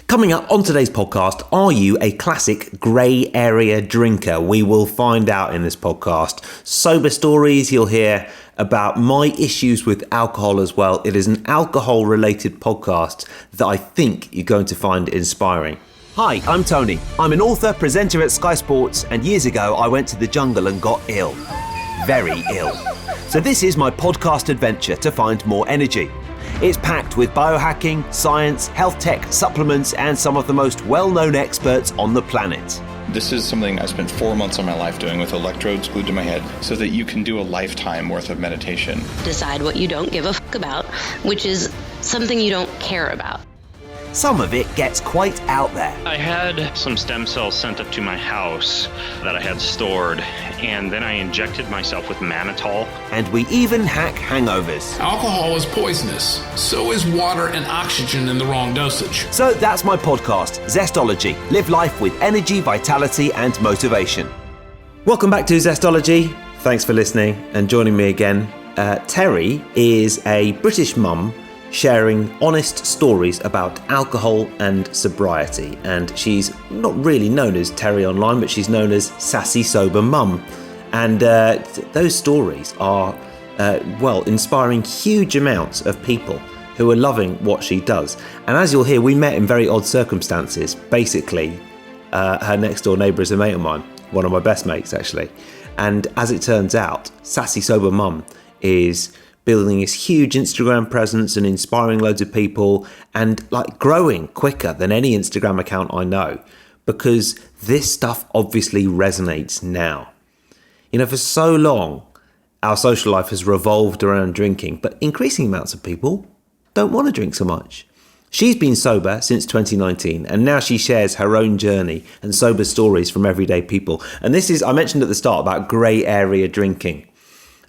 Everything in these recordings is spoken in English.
Coming up on today's podcast, are you a classic grey area drinker? We will find out in this podcast. Sober stories, you'll hear about my issues with alcohol as well. It is an alcohol-related podcast that I think you're going to find inspiring. Hi, I'm Tony. I'm an author, presenter at Sky Sports, and years ago I went to the jungle and got ill. Very ill. So this is my podcast adventure to find more energy. It's packed with biohacking, science, health tech, supplements, and some of the most well-known experts on the planet. This is something I spent 4 months of my life doing with electrodes glued to my head so that you can do a lifetime worth of meditation. Decide what you don't give a fuck about, which is something you don't care about. Some of it gets quite out there. I had some stem cells sent up to my house that I had stored, and then I injected myself with mannitol. And we even hack hangovers. Alcohol is poisonous. So is water and oxygen in the wrong dosage. So that's my podcast, Zestology. Live life with energy, vitality, and motivation. Welcome back to Zestology. Thanks for listening and joining me again. Teri is a British mum sharing honest stories about alcohol and sobriety, and she's not really known as Teri online, but she's known as Sassy Sober Mum, and those stories are inspiring huge amounts of people who are loving what she does. And as you'll hear, we met in very odd circumstances. Basically, her next door neighbour is a mate of mine, one of my best mates actually, and as it turns out, Sassy Sober Mum is building this huge Instagram presence and inspiring loads of people and like growing quicker than any Instagram account I know, because this stuff obviously resonates now. You know, for so long, our social life has revolved around drinking, but increasing amounts of people don't want to drink so much. She's been sober since 2019, and now she shares her own journey and sober stories from everyday people. And this is, I mentioned at the start about grey area drinking.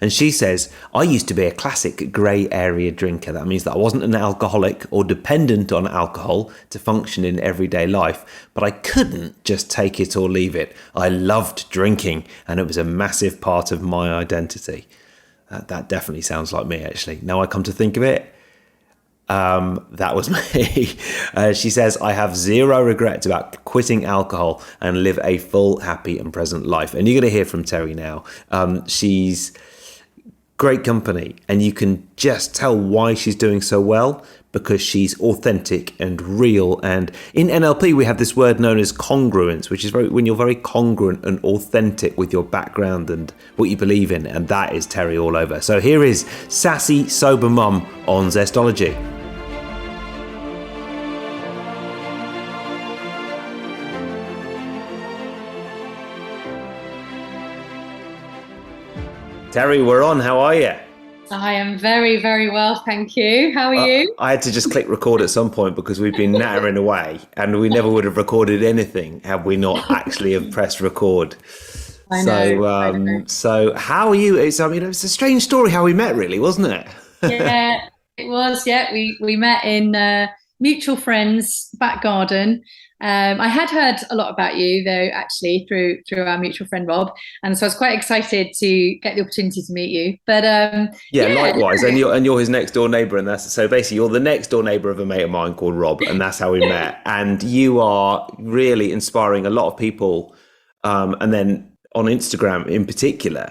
And she says, I used to be a classic grey area drinker. That means that I wasn't an alcoholic or dependent on alcohol to function in everyday life, but I couldn't just take it or leave it. I loved drinking, and it was a massive part of my identity. That definitely sounds like me, actually. Now I come to think of it, that was me. She says, I have zero regrets about quitting alcohol and live a full, happy and present life. And you're going to hear from Teri now. She's great company, and you can just tell why she's doing so well, because she's authentic and real. And in NLP we have this word known as congruence, which is when you're very congruent and authentic with your background and what you believe in, and that is Teri all over. So here is Sassy Sober Mum on Zestology. Teri, we're on. How are you? I am very, very well, thank you. How are you? I had to just click record at some point because we've been nattering away, and we never would have recorded anything had we not actually have pressed record. I know. So how are you? It's a strange story how we met, really, wasn't it? Yeah, it was. Yeah, we met in mutual friends' back garden. I had heard a lot about you, though, actually, through our mutual friend Rob, and so I was quite excited to get the opportunity to meet you. But likewise, and you're his next door neighbour, and that's so basically you're the next door neighbour of a mate of mine called Rob, and that's how we met. And you are really inspiring a lot of people, and then on Instagram in particular.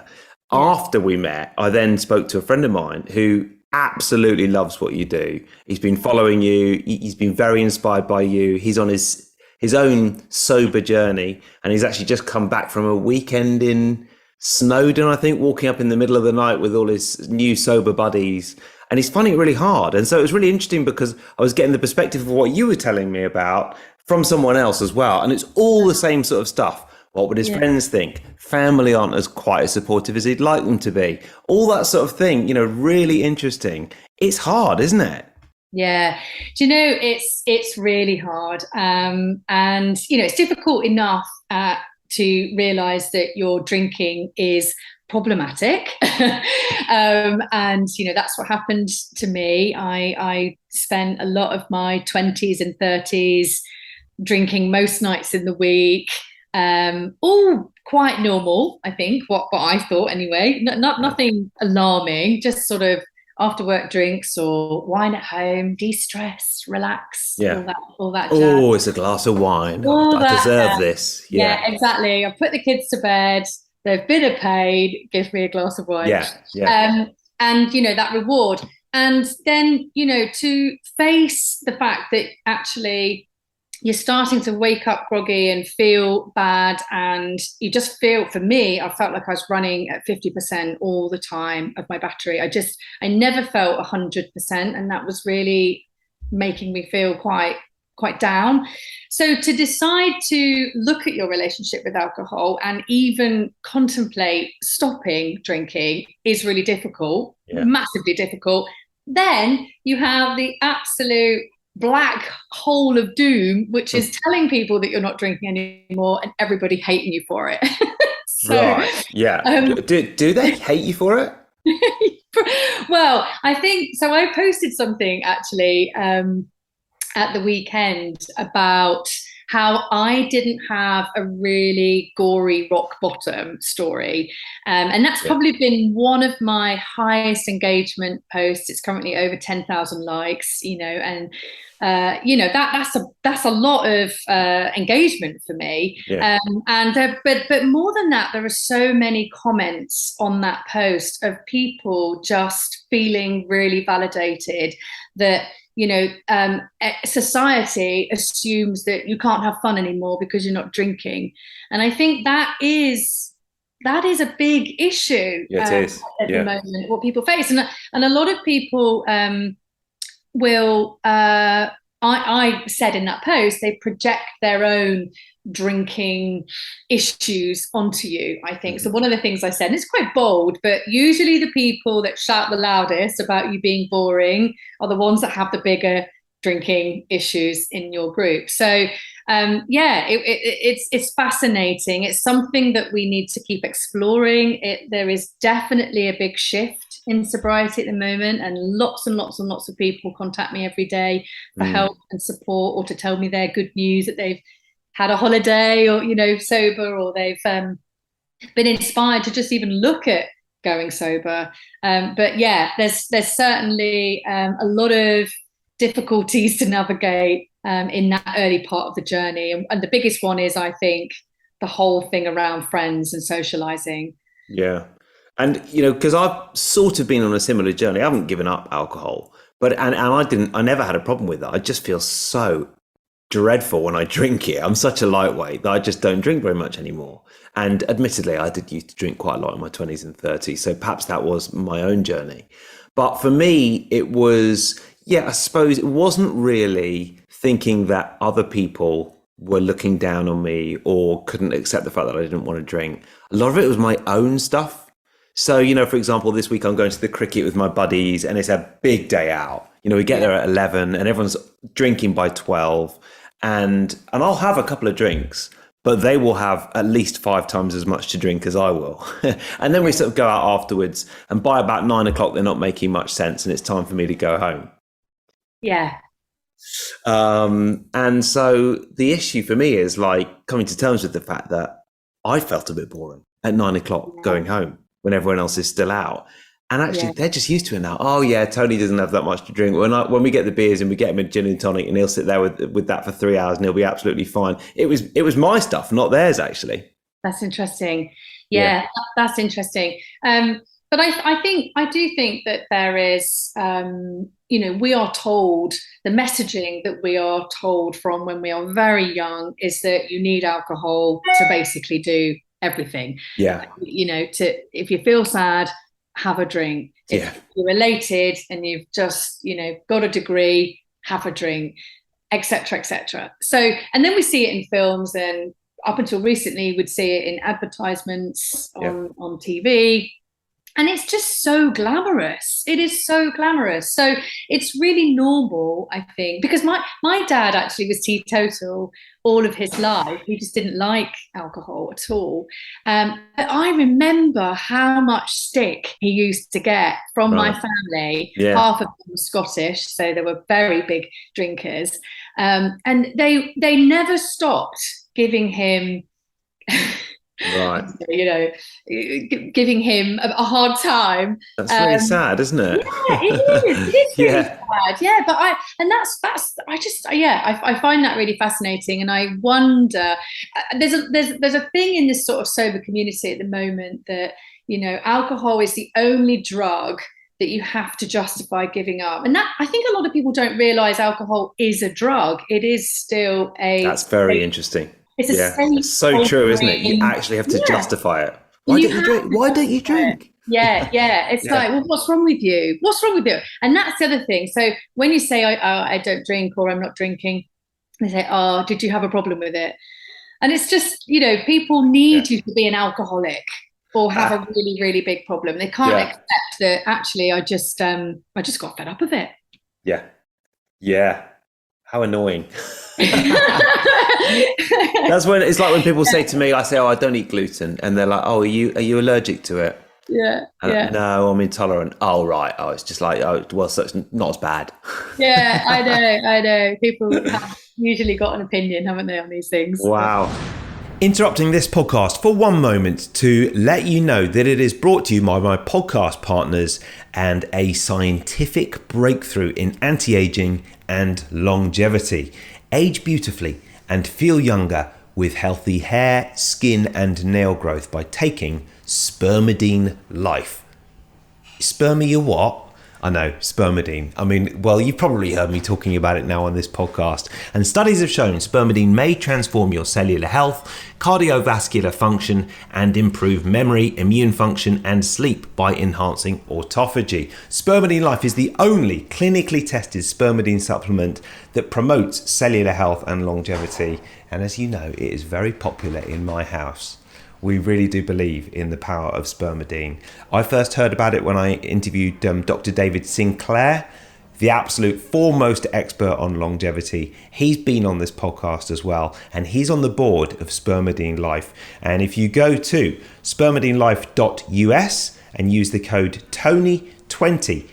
After we met, I then spoke to a friend of mine who absolutely loves what you do. He's been following you. He's been very inspired by you. He's on his own sober journey, and he's actually just come back from a weekend in Snowdon, I think, walking up in the middle of the night with all his new sober buddies, and he's finding it really hard. And so it was really interesting because I was getting the perspective of what you were telling me about from someone else as well, and it's all the same sort of stuff. What would his friends think? Family aren't as quite as supportive as he'd like them to be. All that sort of thing, really interesting. It's hard, isn't it? Yeah, do you know, it's really hard, and it's difficult enough to realise that your drinking is problematic, and that's what happened to me. I spent a lot of my 20s and 30s drinking most nights in the week, all quite normal, I think, what I thought anyway. Nothing alarming, just sort of after work drinks or wine at home, de-stress, relax, Yeah. all that jazz. Oh, it's a glass of wine. I deserve this. Yeah, exactly. I put the kids to bed. They've been paid. Give me a glass of wine. Yeah. And that reward. And then, to face the fact that actually you're starting to wake up groggy and feel bad, and you just feel, for me, I felt like I was running at 50% all the time of my battery. I never felt 100%, and that was really making me feel quite down. So to decide to look at your relationship with alcohol and even contemplate stopping drinking is really difficult, massively difficult. Then you have the absolute black hole of doom, which is telling people that you're not drinking anymore and everybody hating you for it. Right. Yeah. Do they hate you for it? Well, I think so. I posted something actually at the weekend about how I didn't have a really gory rock bottom story. And that's probably been one of my highest engagement posts. It's currently over 10,000 likes, and that's a lot of engagement for me. But more than that, there are so many comments on that post of people just feeling really validated that society assumes that you can't have fun anymore because you're not drinking. And I think that is a big issue at the moment, what people face. And a lot of people will, I said in that post, they project their own drinking issues onto you, I think. So one of the things I said, and it's quite bold, but usually the people that shout the loudest about you being boring are the ones that have the bigger drinking issues in your group. So it's fascinating. It's something that we need to keep exploring. There is definitely a big shift in sobriety at the moment, and lots and lots of people contact me every day for help and support, or to tell me their good news that they've had a holiday, or sober, or they've been inspired to just even look at going sober. But there's certainly a lot of difficulties to navigate in that early part of the journey, and the biggest one is, I think, the whole thing around friends and socializing. And because I've sort of been on a similar journey. I haven't given up alcohol, but I never had a problem with it. I just feel so dreadful when I drink it. I'm such a lightweight that I just don't drink very much anymore. And admittedly, I did used to drink quite a lot in my 20s and 30s. So perhaps that was my own journey. But for me, it was, I suppose it wasn't really thinking that other people were looking down on me or couldn't accept the fact that I didn't want to drink. A lot of it was my own stuff. So, for example, this week I'm going to the cricket with my buddies, and it's a big day out. We get there at 11 and everyone's drinking by 12. And I'll have a couple of drinks, but they will have at least 5 times as much to drink as I will. And then we sort of go out afterwards, and by about 9 o'clock, they're not making much sense, and it's time for me to go home. Yeah. And so the issue for me is like coming to terms with the fact that I felt a bit boring at 9 o'clock going home when everyone else is still out. And actually, they're just used to it now. Oh, yeah, Tony doesn't have that much to drink. When we get the beers and we get him a gin and tonic, and he'll sit there with that for 3 hours and he'll be absolutely fine. It was my stuff, not theirs, actually. That's interesting. Yeah. That's interesting. But I do think that there is, we are told, the messaging that we are told from when we are very young is that you need alcohol to basically do everything. Yeah. If you feel sad, have a drink. If you're elated and you've just, got a degree, have a drink, etc., etc. So, and then we see it in films, and up until recently, we'd see it in advertisements on TV. And it's just so glamorous. It is so glamorous. So it's really normal, I think, because my dad actually was teetotal all of his life. He just didn't like alcohol at all. But I remember how much stick he used to get from my family. Yeah. Half of them were Scottish, so they were very big drinkers. And they never stopped giving him Right. You know, giving him a hard time. That's really sad, isn't it? Yeah, it is. It is really Yeah. sad. Yeah, but I find that really fascinating, and I wonder. There's a thing in this sort of sober community at the moment that, you know, alcohol is the only drug that you have to justify giving up, and that, I think a lot of people don't realize alcohol is a drug. It is still That's very interesting. It's a Yeah, safe, it's so true, isn't it? You actually have to justify it. Why don't you drink? Why don't you drink? Yeah. It's like, well, what's wrong with you? What's wrong with you? And that's the other thing. So when you say, I don't drink, or I'm not drinking, they say, oh, did you have a problem with it? And it's just, you know, people need you to be an alcoholic or have a really, really big problem. They can't accept that actually I just got fed up with it. Yeah. Yeah. How annoying. That's when it's like when people say to me, I say, oh, I don't eat gluten. And they're like, oh, are you allergic to it? Yeah. No, I'm intolerant. Oh, right. Oh, it's just like, oh, well, so it's not as bad. Yeah, I know. People have usually got an opinion, haven't they, on these things? Wow. Interrupting this podcast for one moment to let you know that it is brought to you by my podcast partners and a scientific breakthrough in anti-aging and longevity. Age beautifully and feel younger with healthy hair, skin and nail growth by taking Spermidine Life. Spermy your what? I know, spermidine. I mean, well, you've probably heard me talking about it now on this podcast. And studies have shown spermidine may transform your cellular health, cardiovascular function, and improve memory, immune function, and sleep by enhancing autophagy. Spermidine Life is the only clinically tested spermidine supplement that promotes cellular health and longevity. And as you know, it is very popular in my house. We really do believe in the power of spermidine. I first heard about it when I interviewed Dr. David Sinclair, the absolute foremost expert on longevity. He's been on this podcast as well, and he's on the board of Spermidine Life. And if you go to spermidinelife.us and use the code TONY20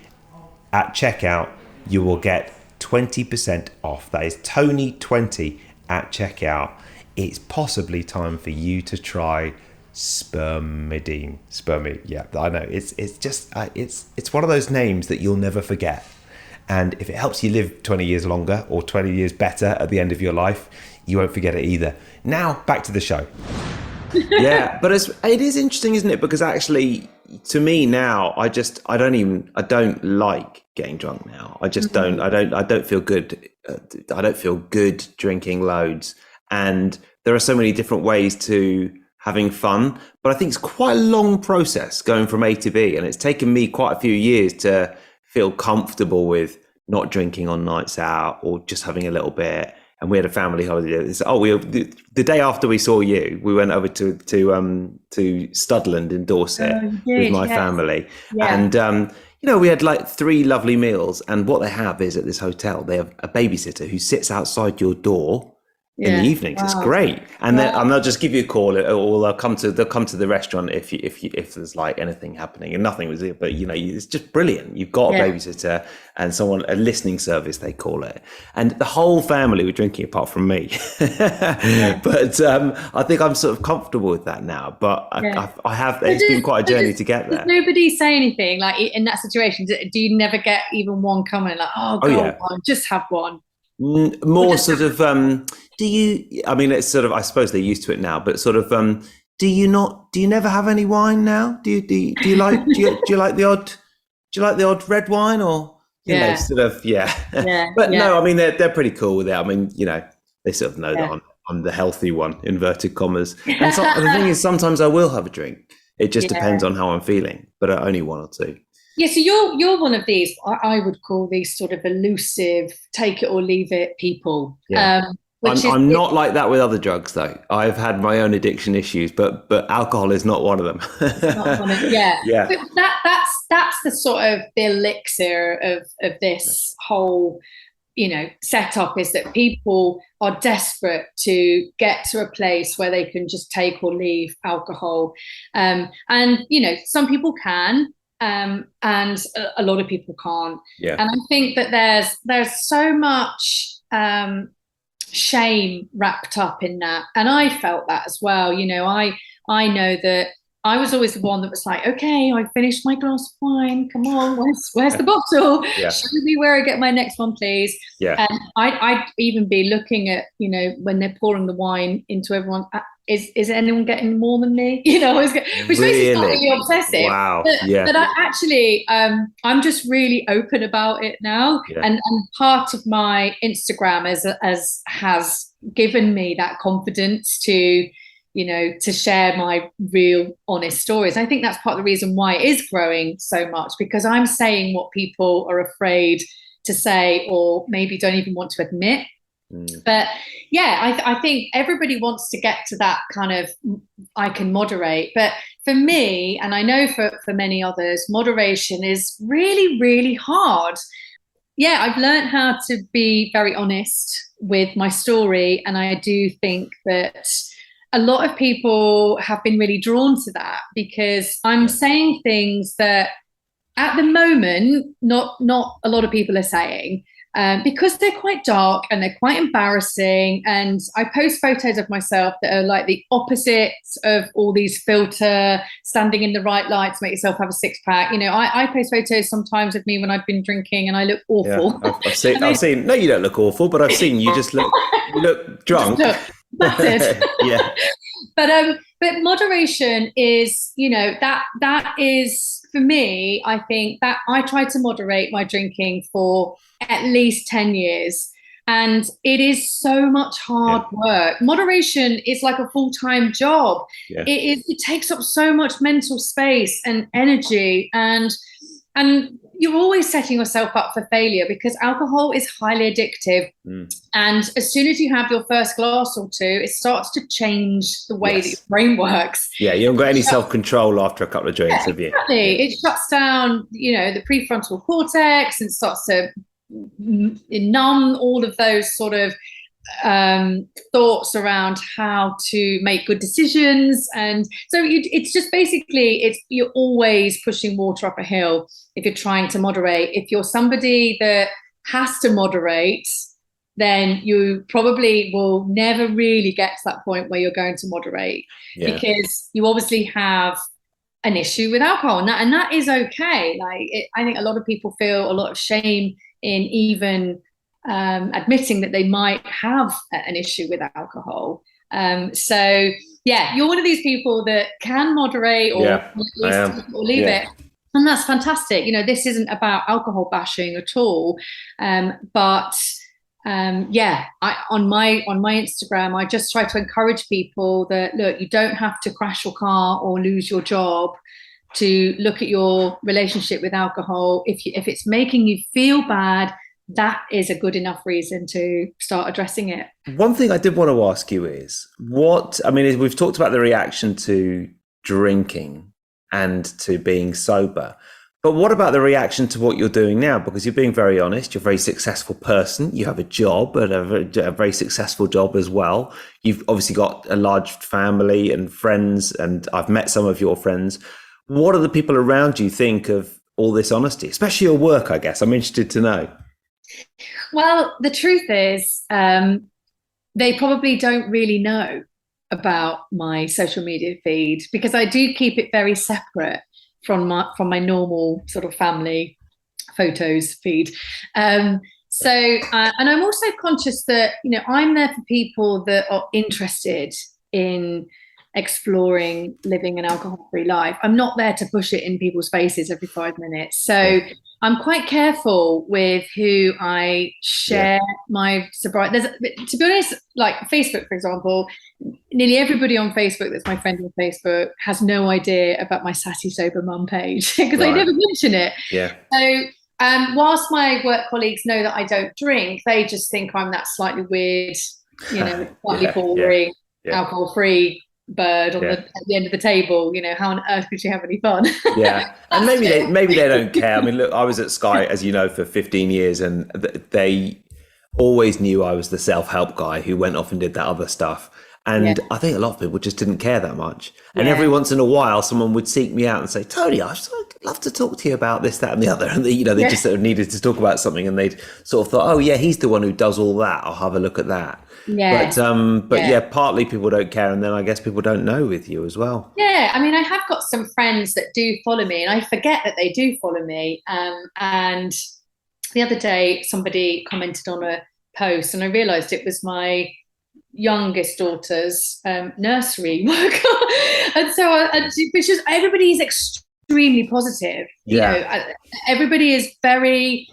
at checkout, you will get 20% off. That is TONY20 at checkout. It's possibly time for you to try spermidine. Yeah, I know. It's just it's one of those names that you'll never forget. And if it helps you live 20 years longer or 20 years better at the end of your life, you won't forget it either. Now back to the show. Yeah, but it is interesting, isn't it? Because actually, to me now, I don't like getting drunk now. I just don't. I don't feel good. I don't feel good drinking loads. And there are so many different ways to having fun, but I think it's quite a long process going from A to B. And it's taken me quite a few years to feel comfortable with not drinking on nights out or just having a little bit. And we had a family holiday. The day after we saw you, we went over to Studland in Dorset with my family. Yeah. And, we had like 3 lovely meals. And what they have is at this hotel, they have a babysitter who sits outside your door in the evenings. Wow. It's great. And then they'll just give you a call, or they'll come to the restaurant if there's like anything happening. And nothing was it, but it's just brilliant. You've got a babysitter and a listening service, they call it. And the whole family were drinking apart from me. But I think I'm sort of comfortable with that now. But I have, it's been quite a journey to get there. Does nobody say anything like in that situation? Do you never get even one comment like, on, just have one? More sort of, it's sort of, I suppose they're used to it now, but sort of, do you never have any wine now? Do you like the odd red wine, or, but no, I mean, they're pretty cool with it. I mean, they sort of know that I'm the healthy one, inverted commas. And so, the thing is, sometimes I will have a drink. It just depends on how I'm feeling, but only 1 or 2. Yeah, so you're one of these, I would call these sort of elusive, take it or leave it people. Yeah. I'm not like that with other drugs, though. I've had my own addiction issues, but alcohol is not one of them. Yeah. But that's the sort of the elixir of this whole, setup, is that people are desperate to get to a place where they can just take or leave alcohol. And some people can. And a lot of people can't. Yeah. And I think that there's so much shame wrapped up in that, and I felt that as well. I I know that I was always the one that was like, okay, I finished my glass of wine. Come on, where's the bottle? Yeah. Show me where I get my next one, please. Yeah. And I'd even be looking at, when they're pouring the wine into everyone, is anyone getting more than me? Which makes me slightly obsessive. Wow. But I actually, I'm just really open about it now. Yeah. And part of my Instagram has given me that confidence to share my real honest stories. I think that's part of the reason why it is growing so much, because I'm saying what people are afraid to say, or maybe don't even want to admit. But yeah, I think everybody wants to get to that kind of, I can moderate. But for me, and I know for many others, moderation is really, really hard. Yeah, I've learned how to be very honest with my story. And I do think that a lot of people have been really drawn to that, because I'm saying things that at the moment, not a lot of people are saying. Because they're quite dark and they're quite embarrassing. And I post photos of myself that are like the opposite of all these filter, standing in the right light to make yourself have a six pack. I post photos sometimes of me when I've been drinking and I look awful. Yeah, I've seen, no, you don't look awful, but I've seen you just look drunk. That's it. Yeah. But moderation is, that is, for me, I think that I try to moderate my drinking for at least 10 years. And it is so much hard work. Moderation is like a full-time job. Yeah. It takes up so much mental space and energy, and you're always setting yourself up for failure, because alcohol is highly addictive. And as soon as you have your first glass or two, it starts to change the way that your brain works. Yeah, you haven't got any self-control after a couple of drinks, have you? Exactly. It shuts down, the prefrontal cortex, and starts to numb all of those sort of thoughts around how to make good decisions. And so it's just basically, you're always pushing water up a hill if you're trying to moderate. If you're somebody that has to moderate, then you probably will never really get to that point where you're going to moderate, because you obviously have an issue with alcohol, and that is okay. I think a lot of people feel a lot of shame in even admitting that they might have an issue with alcohol. So yeah, you're one of these people that can moderate or leave it. And that's fantastic. This isn't about alcohol bashing at all. But on my Instagram, I just try to encourage people that, look, you don't have to crash your car or lose your job to look at your relationship with alcohol. If it's making you feel bad, that is a good enough reason to start addressing it. One thing I did want to ask you is we've talked about the reaction to drinking and to being sober, but what about the reaction to what you're doing now? Because you're being very honest, you're a very successful person, you have a job, and a very successful job as well. You've obviously got a large family and friends, and I've met some of your friends. What do the people around you think of all this honesty, especially your work, I guess? I'm interested to know. Well, the truth is, they probably don't really know about my social media feed, because I do keep it very separate from my normal sort of family photos feed. And I'm also conscious that, I'm there for people that are interested in exploring living an alcohol-free life. I'm not there to push it in people's faces every 5 minutes. So I'm quite careful with who I share my sobriety. To be honest, like Facebook, for example, nearly everybody on Facebook that's my friend on Facebook has no idea about my Sassy Sober Mum page, because I never mention it. Yeah. So whilst my work colleagues know that I don't drink, they just think I'm that slightly weird, slightly boring, alcohol-free bird at the end of the table. How on earth could you have any fun? And maybe they don't care. I mean, look, I was at Sky, as you know, for 15 years, and they always knew I was the self-help guy who went off and did that other stuff. And I think a lot of people just didn't care that much. And every once in a while, someone would seek me out and say, Tony, love to talk to you about this, that, and the other. And they just sort of needed to talk about something, and they'd sort of thought, oh yeah, he's the one who does all that. I'll have a look at that. Yeah. But partly people don't care, and then I guess people don't know with you as well. Yeah, I mean, I have got some friends that do follow me, and I forget that they do follow me. And the other day, somebody commented on a post, and I realised it was my youngest daughter's nursery work, and so which is everybody's extremely positive. Everybody is very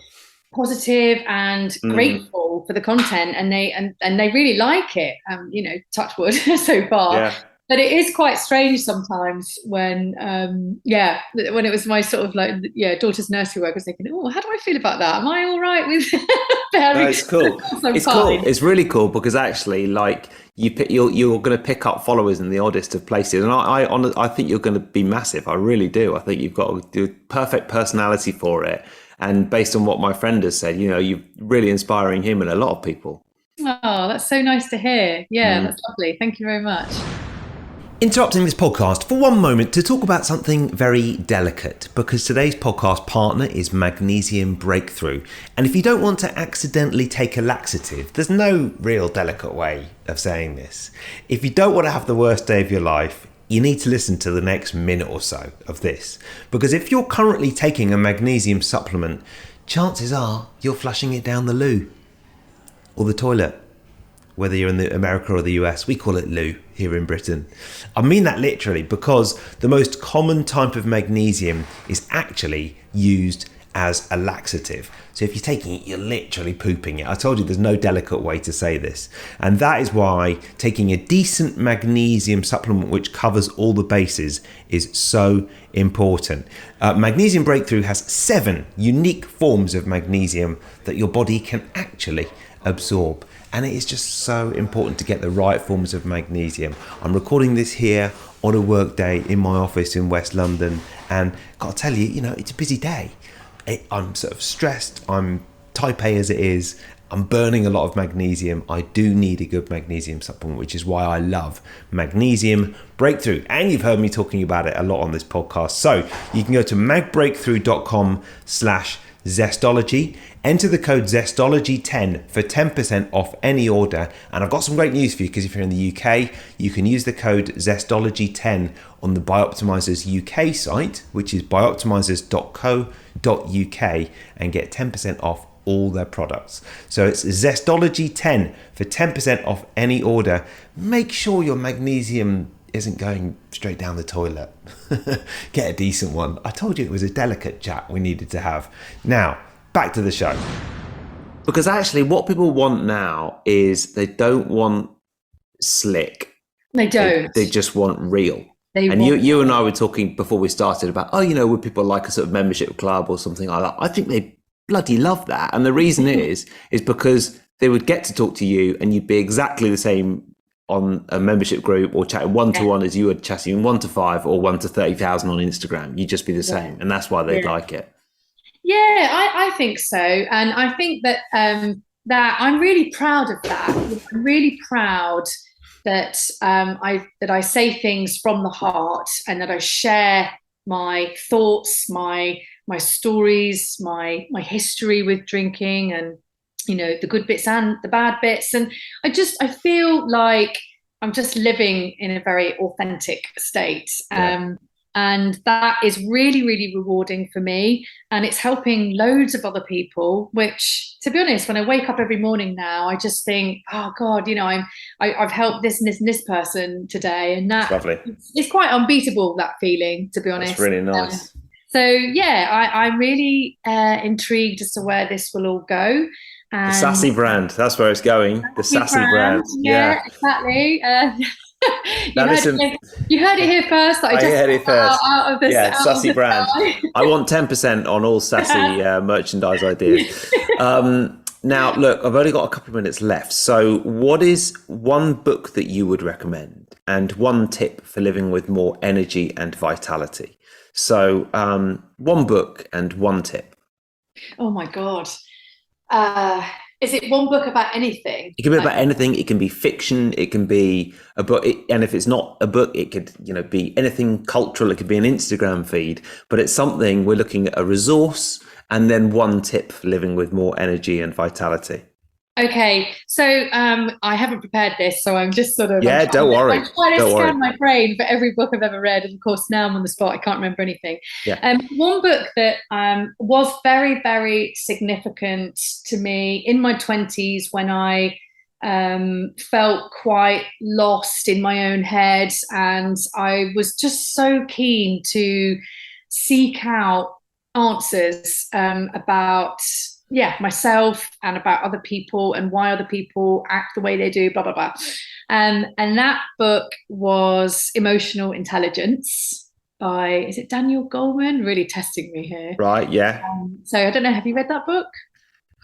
positive and grateful for the content, and they really like it. Touch wood so far. Yeah. But it is quite strange sometimes when it was my sort of daughter's nursery work, I was thinking, oh, how do I feel about that? Am I all right with No, it's cool. It's cool. It's really cool because actually, like, you're going to pick up followers in the oddest of places, and I think you're going to be massive. I really do. I think you've got the perfect personality for it, and based on what my friend has said, you're really inspiring him and a lot of people. Oh, that's so nice to hear. Yeah, that's lovely. Thank you very much. Interrupting this podcast for one moment to talk about something very delicate, because today's podcast partner is Magnesium Breakthrough. And if you don't want to accidentally take a laxative, there's no real delicate way of saying this. If you don't want to have the worst day of your life, you need to listen to the next minute or so of this. Because if you're currently taking a magnesium supplement, chances are you're flushing it down the loo or the toilet. Whether you're in America or the US, we call it loo here in Britain. I mean that literally, because the most common type of magnesium is actually used as a laxative. So if you're taking it, you're literally pooping it. I told you there's no delicate way to say this. And that is why taking a decent magnesium supplement which covers all the bases is so important. Magnesium Breakthrough has 7 unique forms of magnesium that your body can actually absorb. And it is just so important to get the right forms of magnesium. I'm recording this here on a work day in my office in West London, and got to tell you, it's a busy day. I'm sort of stressed. I'm type A as it is. I'm burning a lot of magnesium. I do need a good magnesium supplement, which is why I love Magnesium Breakthrough. And you've heard me talking about it a lot on this podcast. So you can go to magbreakthrough.com/Zestology. Enter the code Zestology10 for 10% off any order. And I've got some great news for you, because if you're in the UK, you can use the code Zestology10 on the Bioptimizers UK site, which is bioptimizers.co.uk, and get 10% off all their products. So it's Zestology10 for 10% off any order. Make sure your magnesium isn't going straight down the toilet. Get a decent one. I told you it was a delicate chat we needed to have. Now, back to the show. Because actually what people want now is they don't want slick. They don't. They just want real. You and I were talking before we started about, would people like a sort of membership club or something like that? I think they bloody love that. And the reason is because they would get to talk to you and you'd be exactly the same on a membership group or chatting 1-to-1 as you would chatting 1-to-5 or 1-to-30,000 on Instagram. You'd just be the same. And that's why they'd like it. Yeah, I think so. And I think that that I'm really proud of that. I'm really proud that I say things from the heart, and that I share my thoughts, my stories, my history with drinking, and the good bits and the bad bits. And I feel like I'm just living in a very authentic state. And that is really, really rewarding for me. And it's helping loads of other people, which, to be honest, when I wake up every morning now, I just think, oh God, I've helped this person today. And that it's quite unbeatable, that feeling, to be honest. It's really nice. I'm really intrigued as to where this will all go. The sassy brand, that's where it's going. The sassy brand. Yeah, exactly. You heard it here first. I heard it first. Sassy brand. I want 10% on all sassy merchandise ideas. Now, look, I've only got a couple of minutes left. So what is one book that you would recommend and one tip for living with more energy and vitality? So one book and one tip. Oh, my God. Is it one book about anything? It can be about anything. It can be fiction. It can be a book. And if it's not a book, it could, be anything cultural. It could be an Instagram feed. But it's something, we're looking at a resource and then one tip for living with more energy and vitality. Okay, so I haven't prepared this, so I'm just sort of... Yeah, don't worry. I'm trying to scan my brain for every book I've ever read. And of course, now I'm on the spot. I can't remember anything. Yeah. One book that was very, very significant to me in my 20s when I felt quite lost in my own head. And I was just so keen to seek out answers about myself and about other people and why other people act the way they do, blah, blah, blah. And that book was Emotional Intelligence by, is it Daniel Goleman? Really testing me here. Right, yeah. So I don't know, have you read that book?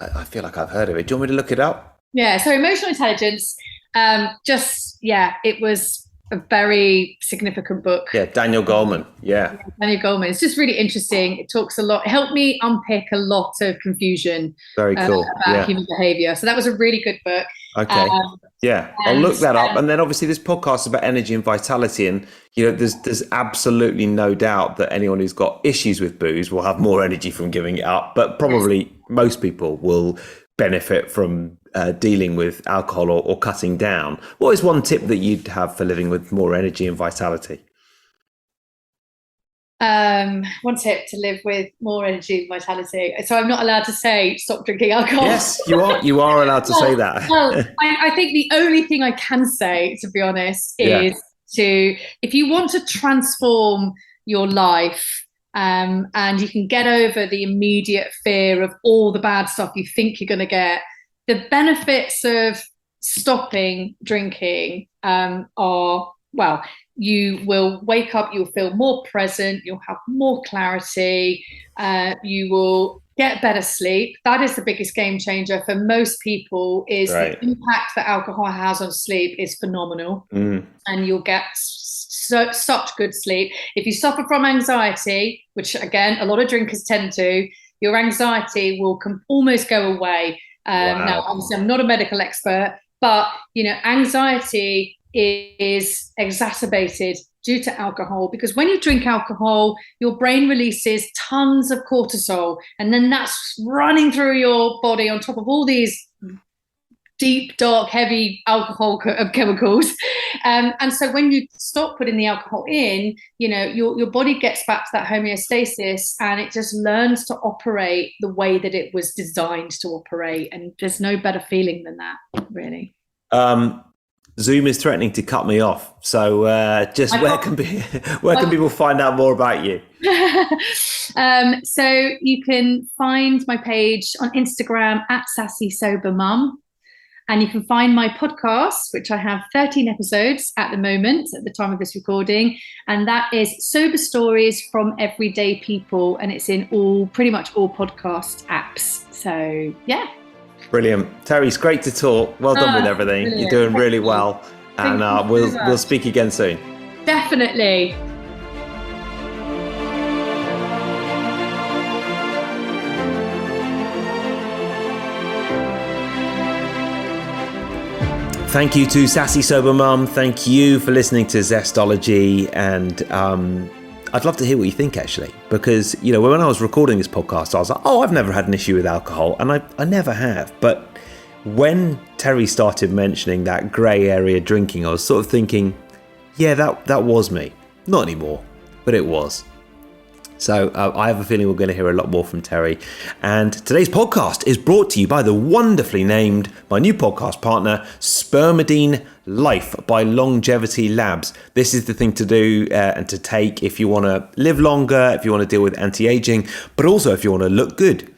I feel like I've heard of it. Do you want me to look it up? Yeah, so Emotional Intelligence, it was a very significant book. Yeah, Daniel Goleman. Yeah. Daniel Goleman. It's just really interesting. It talks a lot. It helped me unpick a lot of confusion. Very cool. About human behavior. So that was a really good book. Okay. I'll look that up. And then obviously this podcast is about energy and vitality. And, there's absolutely no doubt that anyone who's got issues with booze will have more energy from giving it up. But probably most people will benefit from dealing with alcohol or cutting down. What is one tip that you'd have for living with more energy and vitality? One tip to live with more energy and vitality. So I'm not allowed to say stop drinking alcohol. Yes, you are. You are allowed to say that. Well, I think the only thing I can say, to be honest, is if you want to transform your life, and you can get over the immediate fear of all the bad stuff you think you're going to get, the benefits of stopping drinking are, well, you will wake up, you'll feel more present, you'll have more clarity, you will get better sleep. That is the biggest game changer for most people, is the impact that alcohol has on sleep is phenomenal. And you'll get such good sleep. If you suffer from anxiety, which again, a lot of drinkers tend to, your anxiety will almost go away. Now, obviously, I'm not a medical expert, but anxiety is exacerbated due to alcohol, because when you drink alcohol, your brain releases tons of cortisol, and then that's running through your body on top of all these deep, dark, heavy alcohol chemicals. And so when you stop putting the alcohol in, your body gets back to that homeostasis, and it just learns to operate the way that it was designed to operate. And there's no better feeling than that, really. Zoom is threatening to cut me off. So where can people find out more about you? So you can find my page on Instagram @SassySoberMum. And you can find my podcast, which I have 13 episodes at the moment, at the time of this recording. And that is Sober Stories from Everyday People. And it's in pretty much all podcast apps. So, yeah. Brilliant. Teri, it's great to talk. Well done with everything. Brilliant. You're doing really well. And we'll speak again soon. Definitely. Thank you to Sassy Sober Mum. Thank you for listening to Zestology. And I'd love to hear what you think, actually, because, when I was recording this podcast, I was like, I've never had an issue with alcohol. And I never have. But when Teri started mentioning that grey area drinking, I was sort of thinking, yeah, that was me. Not anymore, but it was. So I have a feeling we're going to hear a lot more from Teri. And today's podcast is brought to you by the wonderfully named, my new podcast partner, Spermidine Life by Longevity Labs. This is the thing to do and to take if you want to live longer, if you want to deal with anti-aging, but also if you want to look good,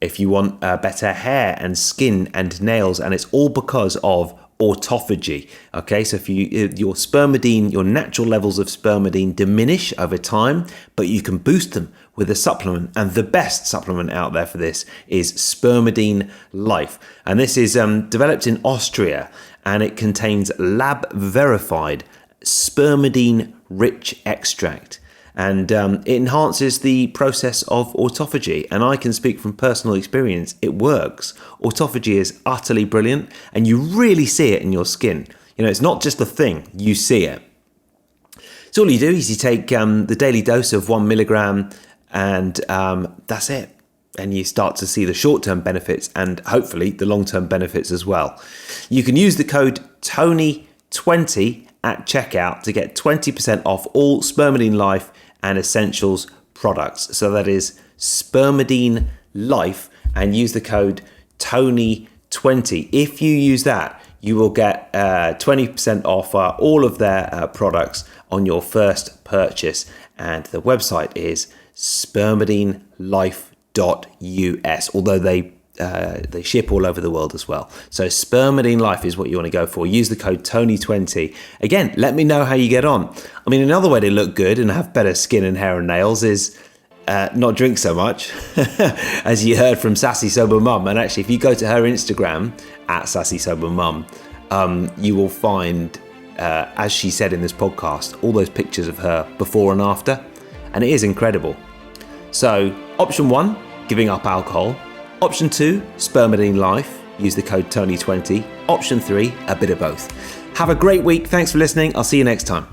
if you want better hair and skin and nails. And it's all because of autophagy. Okay, so if your spermidine, your natural levels of spermidine diminish over time, but you can boost them with a supplement, and the best supplement out there for this is Spermidine Life. And this is developed in Austria, and it contains lab verified spermidine rich extract. And it enhances the process of autophagy. And I can speak from personal experience, it works. Autophagy is utterly brilliant, and you really see it in your skin. It's not just a thing, you see it. So all you do is you take the daily dose of 1 milligram, and that's it. And you start to see the short-term benefits and hopefully the long-term benefits as well. You can use the code TONY20 at checkout to get 20% off all Spermidine Life and Essentials products. So that is Spermidine Life, and use the code TONY20. If you use that, you will get 20% off all of their products on your first purchase. And the website is spermidinelife.us, although they ship all over the world as well. So Spermidine Life is what you want to go for. Use the code TONY20. Again, let me know how you get on. I mean, another way to look good and have better skin and hair and nails is not drink so much, as you heard from Sassy Sober Mum. And actually, if you go to her Instagram, at Sassy Sober Mum, you will find, as she said in this podcast, all those pictures of her before and after. And it is incredible. So option 1, giving up alcohol. Option 2, Spermidine Life. Use the code TONY20. Option 3, a bit of both. Have a great week. Thanks for listening. I'll see you next time.